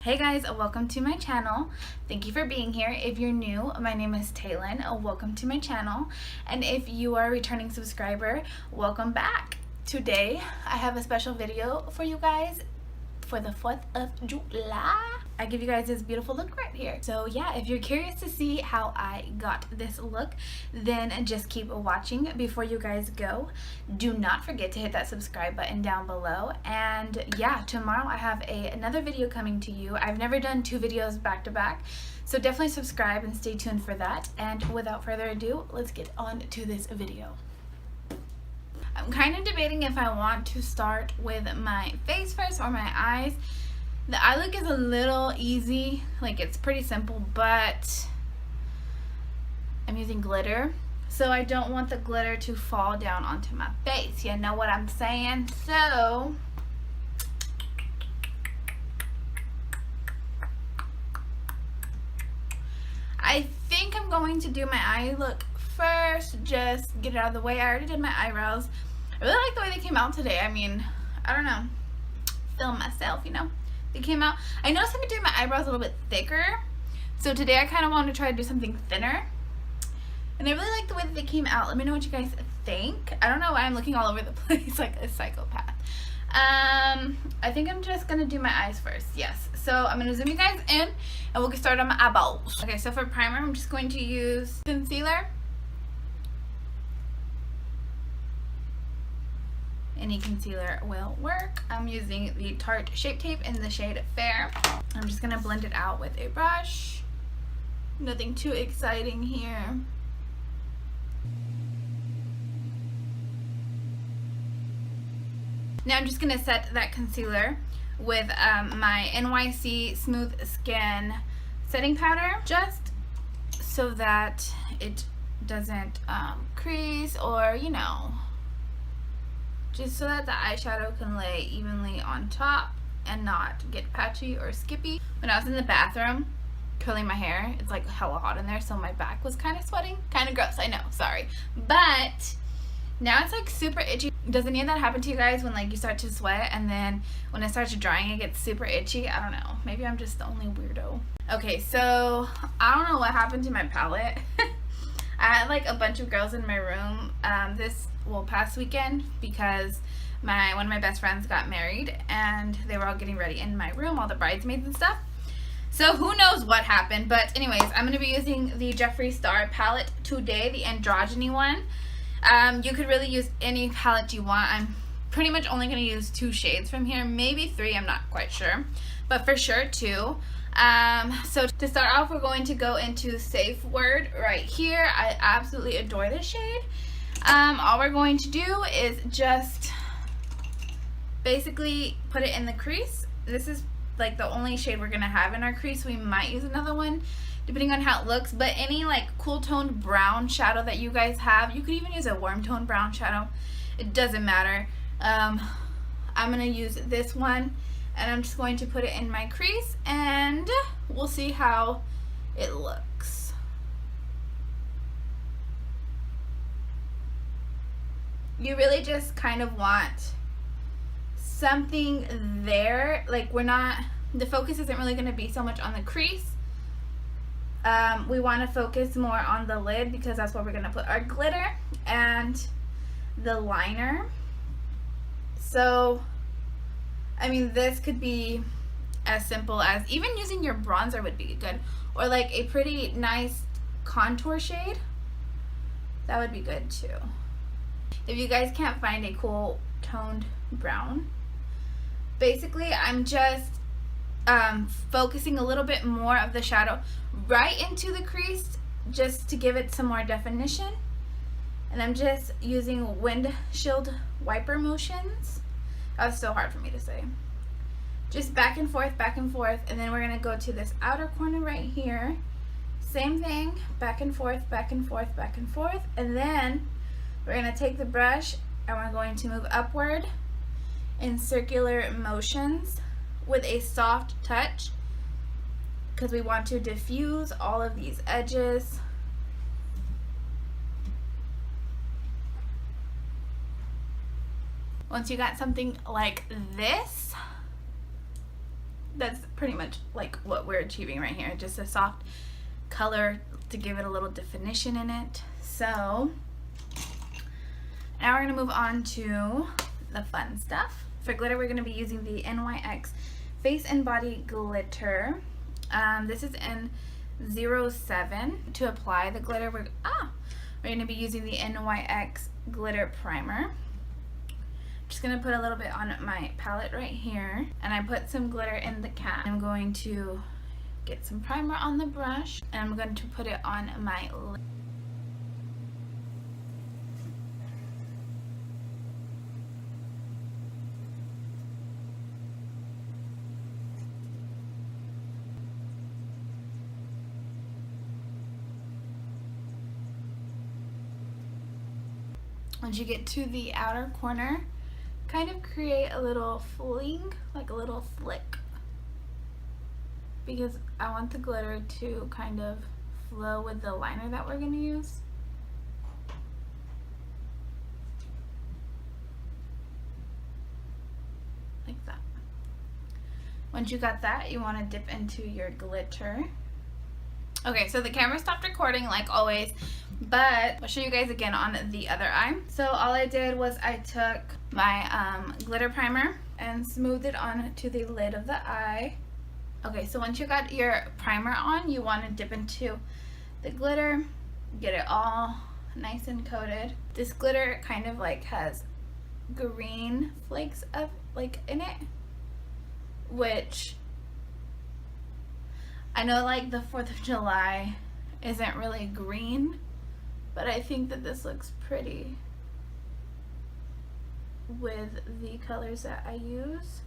Hey guys, welcome to my channel. Thank you for being here. If you're new, my name is Taylin. Welcome to my channel. And if you are a returning subscriber, welcome back. Today, I have a special video for you guys for the 4th of July. I give you guys this beautiful look right here. So yeah, if you're curious to see how I got this look, then just keep watching. Before you guys go, do not forget to hit that subscribe button down below. And yeah, tomorrow I have another video coming to you. I've never done 2 videos back to back, so definitely subscribe and stay tuned for that. And without further ado, let's get on to this video. I'm kind of debating if I want to start with my face first or my eyes. The eye look is a little easy, like it's pretty simple, but I'm using glitter, so I don't want the glitter to fall down onto my face. You know what I'm saying? So I think I'm going to do my eye look first, just get it out of the way. I already did my eyebrows. I really like the way they came out today. I mean, I don't know, film myself, you know. They came out. I noticed I could do my eyebrows a little bit thicker, so today I kind of wanted to try to do something thinner, and I really like the way that they came out. Let me know what you guys think. I don't know why I'm looking all over the place like a psychopath. I think I'm just gonna do my eyes first. Yes, so I'm gonna zoom you guys in and we'll get started on my eyeballs. Okay, so for primer I'm just going to use concealer. Any concealer will work. I'm using the Tarte Shape Tape in the shade Fair. I'm just gonna blend it out with a brush. Nothing too exciting here. Now I'm just gonna set that concealer with my NYC Smooth Skin setting powder, just so that it doesn't crease, or you know, just so that the eyeshadow can lay evenly on top and not get patchy or skippy. When I was in the bathroom curling my hair, it's like hella hot in there, so my back was kind of sweating. Kind of gross, I know, sorry. But now it's like super itchy. Does any of that happen to you guys when like you start to sweat and then when it starts drying it gets super itchy? I don't know. Maybe I'm just the only weirdo. Okay, so I don't know what happened to my palette. I had like a bunch of girls in my room past weekend because one of my best friends got married and they were all getting ready in my room, all the bridesmaids and stuff. So who knows what happened, but anyways, I'm going to be using the Jeffree Star palette today, the Androgyny one. You could really use any palette you want. I'm pretty much only going to use 2 shades from here, maybe 3, I'm not quite sure, but for sure 2. So to start off, we're going to go into Safe Word right here. I absolutely adore this shade. All we're going to do is just basically put it in the crease. This is like the only shade we're going to have in our crease. We might use another one depending on how it looks, but any like cool toned brown shadow that you guys have, you could even use a warm toned brown shadow, it doesn't matter. I'm going to use this one and I'm just going to put it in my crease and we'll see how it looks. You really just kind of want something there, like the focus isn't really going to be so much on the crease. We want to focus more on the lid because that's where we're going to put our glitter and the liner. So I mean, this could be as simple as even using your bronzer would be good, or like a pretty nice contour shade, that would be good too. If you guys can't find a cool toned brown, basically I'm just focusing a little bit more of the shadow right into the crease just to give it some more definition, and I'm just using windshield wiper motions. That was so hard for me to say. Just back and forth, and then we're going to go to this outer corner right here. Same thing, back and forth, and then we're going to take the brush and we're going to move upward in circular motions with a soft touch because we want to diffuse all of these edges. Once you got something like this, that's pretty much like what we're achieving right here. Just a soft color to give it a little definition in it. So now we're going to move on to the fun stuff. For glitter, we're going to be using the NYX Face and Body Glitter. This is in 07. To apply the glitter, we're going to be using the NYX Glitter Primer. Just going to put a little bit on my palette right here, and I put some glitter in the cap. I'm going to get some primer on the brush, and I'm going to put it on my lip. Once you get to the outer corner, kind of create a little fling, like a little flick, because I want the glitter to kind of flow with the liner that we're going to use. Like that. Once you got that, you want to dip into your glitter. Okay, so the camera stopped recording like always, but I'll show you guys again on the other eye. So all I did was I took my glitter primer and smoothed it onto the lid of the eye. Okay, so once you got your primer on, you want to dip into the glitter, get it all nice and coated. This glitter kind of like has green flakes of like in it, which I know like the 4th of July isn't really green, but I think that this looks pretty with the colors that I use.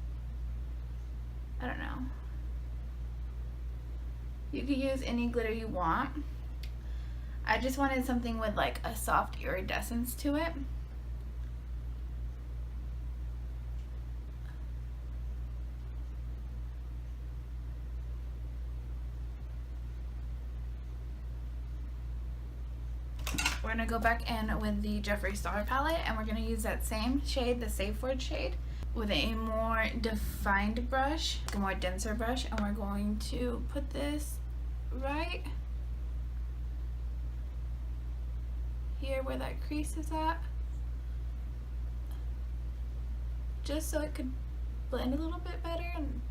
I don't know. You could use any glitter you want. I just wanted something with like a soft iridescence to it. We're going to go back in with the Jeffree Star palette, and we're going to use that same shade, the Safe Word shade, with a more defined brush, a more denser brush, and we're going to put this right here where that crease is at, just so it could blend a little bit better and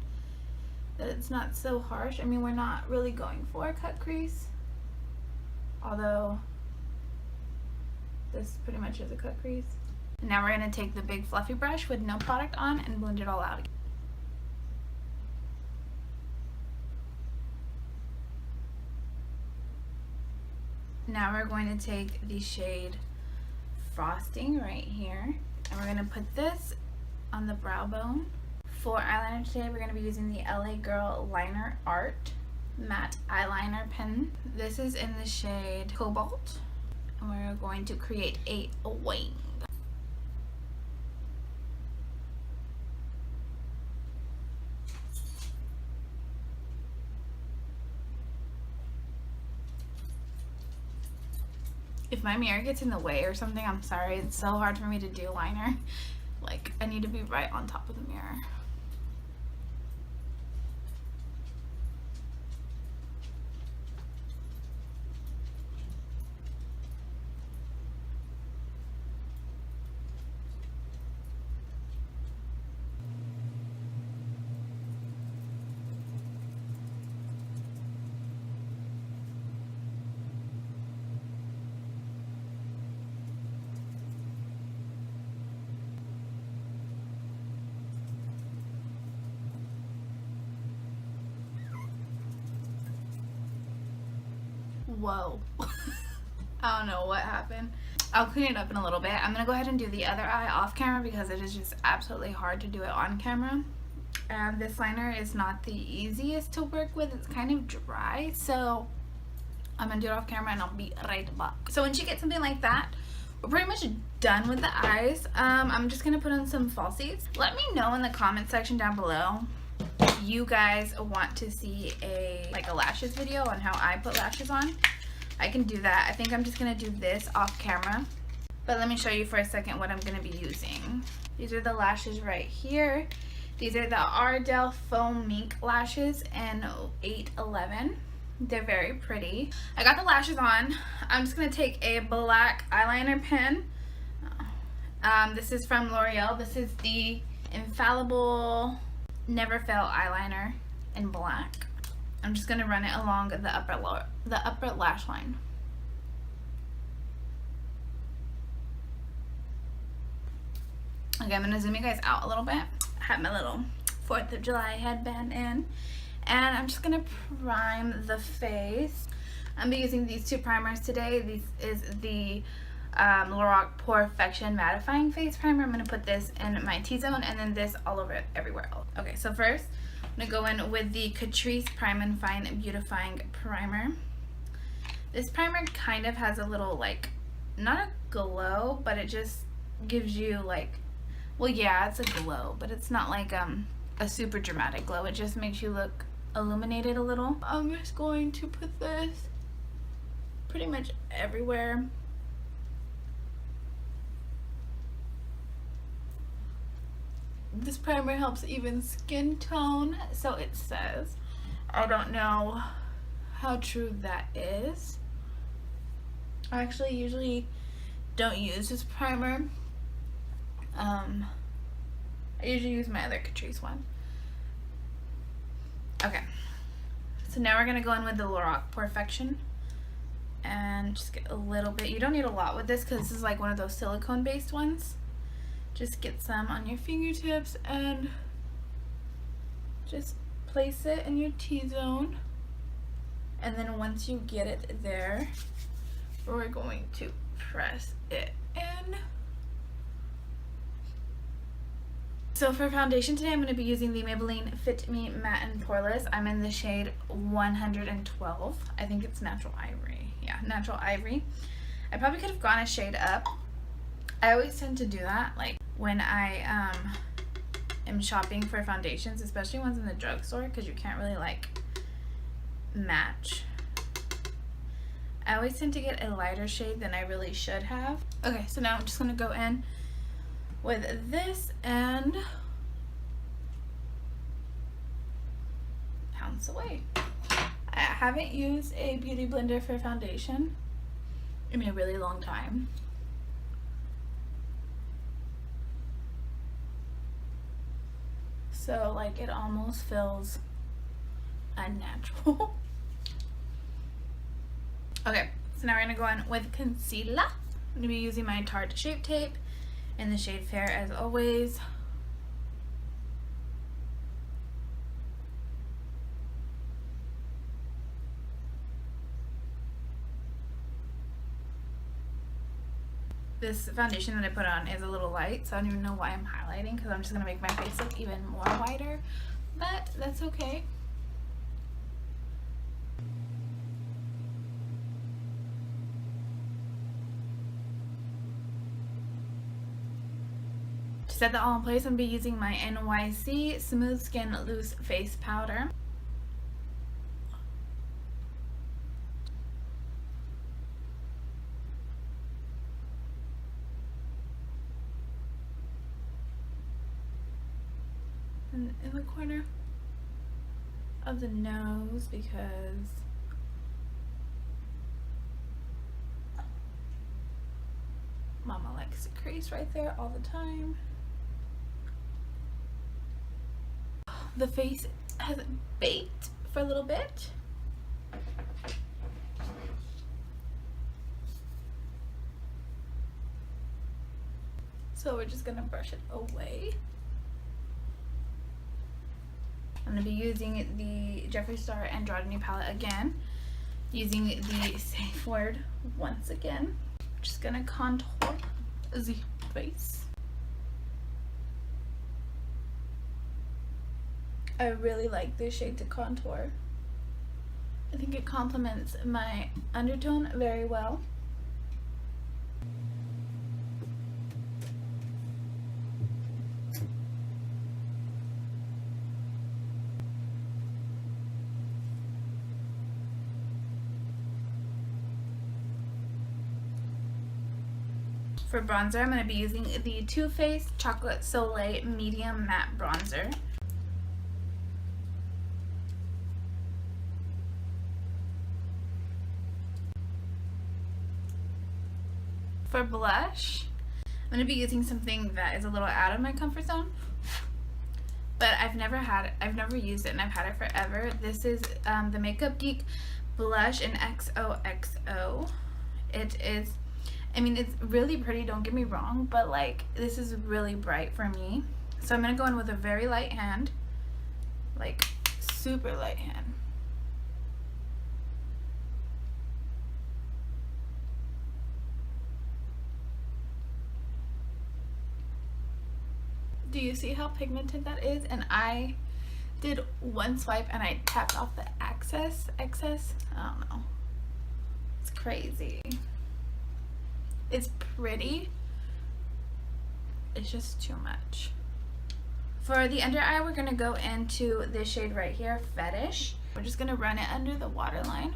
that it's not so harsh. I mean, we're not really going for a cut crease, although this pretty much is a cut crease. Now we're going to take the big fluffy brush with no product on and blend it all out again. Now we're going to take the shade Frosting right here, and we're going to put this on the brow bone. For eyeliner today, we're going to be using the LA Girl Liner Art Matte Eyeliner Pen. This is in the shade Cobalt, and we're going to create a wing. If my mirror gets in the way or something, I'm sorry. It's so hard for me to do liner. Like, I need to be right on top of the mirror. Whoa. I don't know what happened. I'll clean it up in a little bit. I'm gonna go ahead and do the other eye off camera because it is just absolutely hard to do it on camera. This liner is not the easiest to work with. It's kind of dry, so I'm gonna do it off camera and I'll be right back. So once you get something like that, we're pretty much done with the eyes. I'm just gonna put on some falsies. Let me know in the comment section down below if you guys want to see a lashes video on how I put lashes on. I can do that. I think I'm just gonna do this off camera, but let me show you for a second what I'm gonna be using. These are the lashes right here. These are the Ardell Faux Mink lashes in 811. They're very pretty. I got the lashes on. I'm just going to take a black eyeliner pen. This is from L'Oreal. This is the Infallible Never Fail eyeliner in black. I'm just going to run it along the upper lash line. Okay, I'm going to zoom you guys out a little bit. I have my little 4th of July headband in. And I'm just going to prime the face. I'm using these two primers today. This is the Lorac Porefection Mattifying Face Primer. I'm going to put this in my T-zone and then this all over everywhere else. Okay, so first I'm going to go in with the Catrice Prime and Fine Beautifying Primer. This primer kind of has a little, like, not a glow, but it just gives you, like, well, yeah, it's a glow, but it's not like a super dramatic glow. It just makes you look illuminated a little. I'm just going to put this pretty much everywhere. This primer helps even skin tone, so it says. I don't know how true that is. I actually usually don't use this primer. I usually use my other Catrice one. Okay, so now we're gonna go in with the Lorac Porefection and just get a little bit. You don't need a lot with this because this is like one of those silicone based ones. Just get some on your fingertips and just place it in your T-zone. And then once you get it there, we're going to press it in. So for foundation today, I'm going to be using the Maybelline Fit Me Matte and Poreless. I'm in the shade 112. I think it's Natural Ivory. Yeah, Natural Ivory. I probably could have gone a shade up. I always tend to do that, like when I am shopping for foundations, especially ones in the drugstore, because you can't really like match. I always tend to get a lighter shade than I really should have. Okay, so now I'm just going to go in with this and pounce away. I haven't used a beauty blender for foundation in a really long time. So like it almost feels unnatural. Okay, so now we're gonna go in with concealer. I'm gonna be using my Tarte Shape Tape in the shade Fair as always. This foundation that I put on is a little light, so I don't even know why I'm highlighting, because I'm just going to make my face look even more whiter, but that's okay. To set that all in place, I'm going to be using my NYC Smooth Skin Loose Face Powder. And in the corner of the nose, because Mama likes to crease right there all the time. The face has baked for a little bit. So we're just gonna brush it away. I'm going to be using the Jeffree Star Androgyny palette again, using the safe word once again. Just going to contour the face. I really like this shade to contour. I think it complements my undertone very well. For bronzer, I'm going to be using the Too Faced Chocolate Solei Medium Matte Bronzer. For blush, I'm going to be using something that is a little out of my comfort zone, but I've never used it and I've had it forever. This is the Makeup Geek blush in XOXO. It is, I mean, it's really pretty, don't get me wrong, but like this is really bright for me. So I'm going to go in with a very light hand, like super light hand. Do you see how pigmented that is? And I did one swipe and I tapped off the excess. I don't know. It's crazy. It's pretty. It's just too much. For the under eye, we're going to go into this shade right here, Fetish. We're just going to run it under the waterline.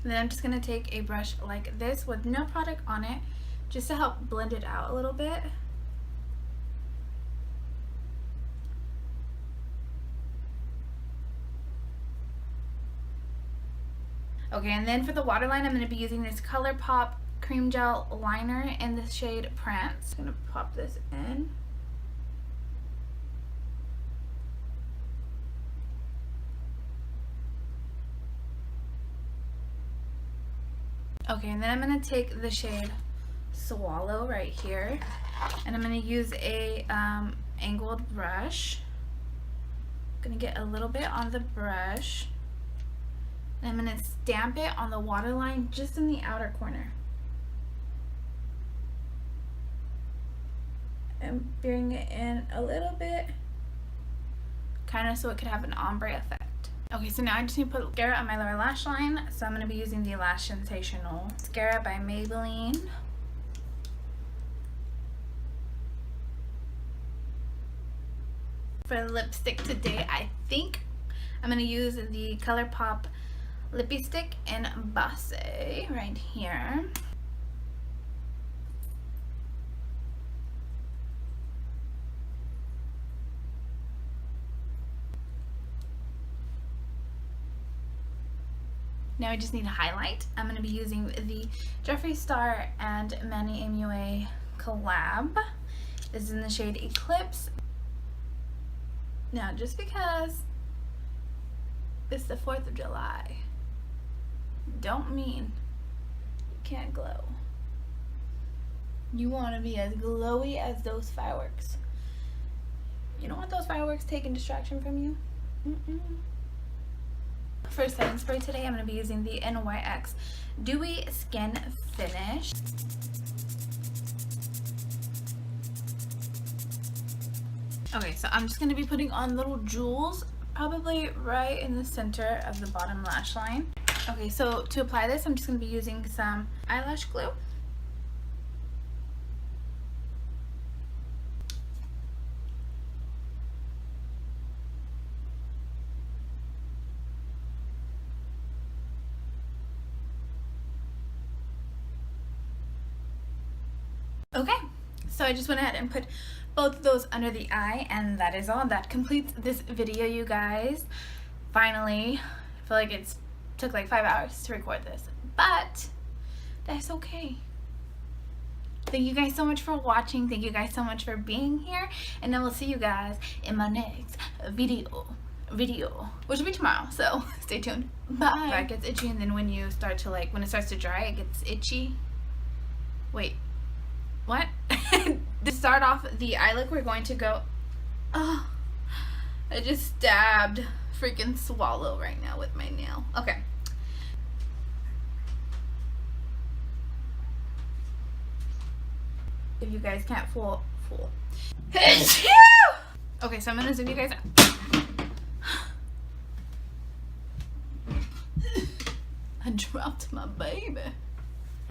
And then I'm just going to take a brush like this with no product on it, just to help blend it out a little bit. Okay, and then for the waterline, I'm going to be using this Colourpop Cream Gel Liner in the shade Prance. I'm going to pop this in. Okay, and then I'm going to take the shade Swallow right here, and I'm going to use a angled brush. I'm going to get a little bit on the brush, and I'm going to stamp it on the waterline just in the outer corner. And bring it in a little bit, kind of so it could have an ombre effect. Okay, so now I just need to put mascara on my lower lash line. So I'm going to be using the Lash Sensational mascara by Maybelline. For the lipstick today, I think I'm going to use the Colourpop Lippie Stick in Bosse right here. Now I just need a highlight. I'm going to be using the Jeffree Star and Manny MUA collab. This is in the shade Eclipse. Now, just because it's the 4th of July, don't mean you can't glow. You want to be as glowy as those fireworks. You don't want those fireworks taking distraction from you. For setting spray today, I'm going to be using the NYX Dewy Skin Finish. Okay, so I'm just going to be putting on little jewels, probably right in the center of the bottom lash line. Okay, so to apply this, I'm just going to be using some eyelash glue. Okay, so I just went ahead and put both of those under the eye, and that is all. That completes this video, you guys. Finally, I feel like it took like 5 hours to record this, but that's okay. Thank you guys so much for watching. Thank you guys so much for being here, and I will see you guys in my next video, which will be tomorrow, so stay tuned. Bye. It gets itchy, and then when you start to when it starts to dry, it gets itchy. Wait. What? To start off the eye look, we're going to go, oh, I just stabbed freaking Swallow right now with my nail. Okay. If you guys can't fool. Okay, so I'm gonna zoom you guys out. I dropped my baby.